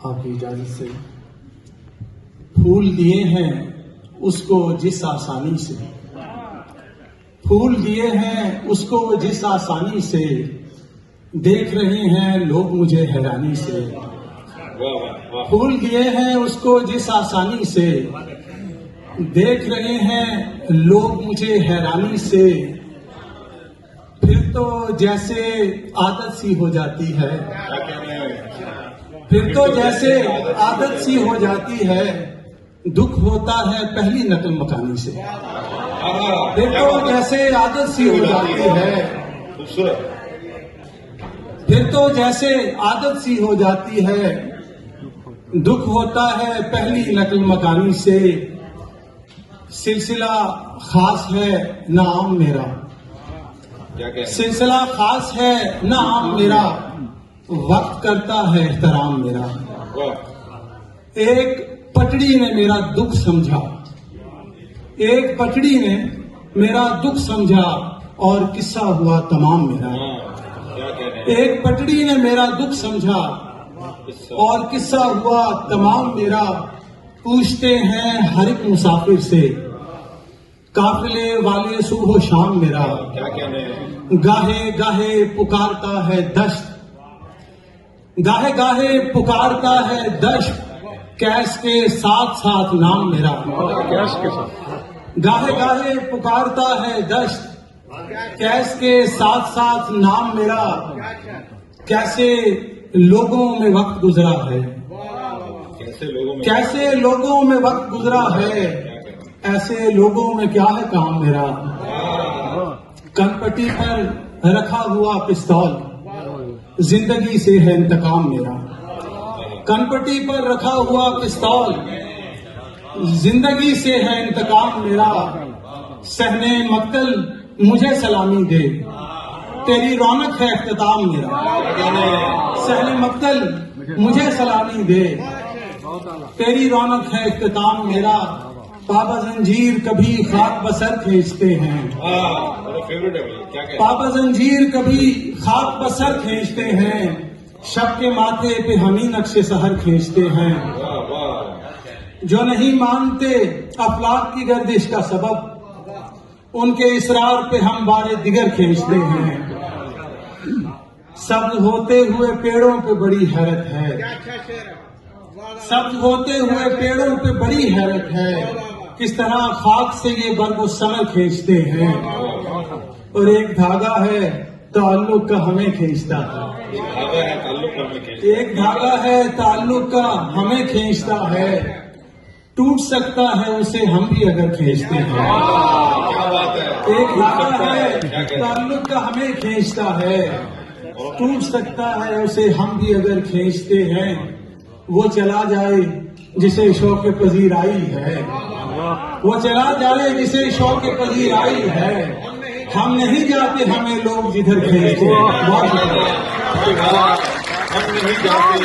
آپ کی اجازت سے پھول دیے ہیں اس کو جس آسانی سے، پھول دیے ہیں اس کو جس آسانی سے، دیکھ رہے ہیں لوگ مجھے حیرانی سے، پھول دیے ہیں اس کو جس آسانی سے، دیکھ رہے ہیں لوگ مجھے حیرانی سے، پھر تو جیسے عادت سی ہو جاتی ہے، پھر تو جیسے عادت سی ہو جاتی ہے، دکھ ہوتا ہے پہلی نقل مکانی سے، پھر تو جیسے عادت سی ہو جاتی ہے، پھر تو جیسے عادت سی ہو جاتی ہے، دکھ ہوتا ہے پہلی نقل مکانی سے، سلسلہ خاص ہے نہ عام میرا، سلسلہ خاص ہے نہ عام میرا، وقت کرتا ہے احترام میرا، ایک پٹڑی نے میرا دکھ سمجھا، ایک پٹڑی نے میرا دکھ سمجھا اور قصہ ہوا تمام میرا، ایک پٹڑی نے میرا دکھ سمجھا اور قصہ ہوا تمام میرا، پوچھتے ہیں ہر ایک مسافر سے، قافلے والے صبح و شام میرا، گاہے گاہے پکارتا ہے دشت، گاہے گاہے پکارتا ہے دشت، کیس کے ساتھ ساتھ نام میرا، گاہے گاہے پکارتا ہے دشت، کیس کے ساتھ ساتھ نام میرا، کیسے لوگوں میں وقت گزرا ہے، کیسے لوگوں میں وقت گزرا ہے، ایسے لوگوں میں کیا ہے کام میرا، کنپٹی پر رکھا ہوا پستول، زندگی سے ہے انتقام میرا، کنپٹی پر رکھا ہوا پستول، زندگی سے ہے انتقام میرا، صحنے مقتل مجھے سلامی دے، تیری رونق ہے اختتام میرا، صحنے مقتل مجھے سلامی دے، تیری رونق ہے اختتام میرا، پابا زنجیر کبھی خاک بسر کھینچتے ہیں، پابا زنجیر کبھی خاک بسر کھینچتے ہیں، شب کے ماتھے پہ ہم ہی نقش سحر کھینچتے ہیں، جو نہیں مانتے افلاک کی گردش کا سبب، ان کے اصرار پہ ہم بارے دیگر کھینچتے ہیں، سبز ہوتے ہوئے پیڑوں پہ بڑی حیرت ہے، سبز ہوتے ہوئے پیڑوں پہ بڑی حیرت ہے، کس طرح خاک سے یہ برگ و ثمر کھینچتے ہیں، اور ایک دھاگا ہے تعلق کا ہمیں کھینچتا ہے، ایک دھاگا ہے تعلق کا ہمیں کھینچتا ہے، ٹوٹ سکتا ہے اسے ہم بھی اگر کھینچتے ہیں، ایک دھاگا ہے تعلق کا ہمیں کھینچتا ہے، ٹوٹ سکتا ہے اسے ہم بھی اگر کھینچتے ہیں، وہ چلا جائے جسے شوق پذیر آئی ہے، وہ چلا جائے جسے شوق پذیر آئی ہے، ہم نہیں جاتے ہمیں لوگ جدھر کھینچتے ہیں، ہم نہیں جاتے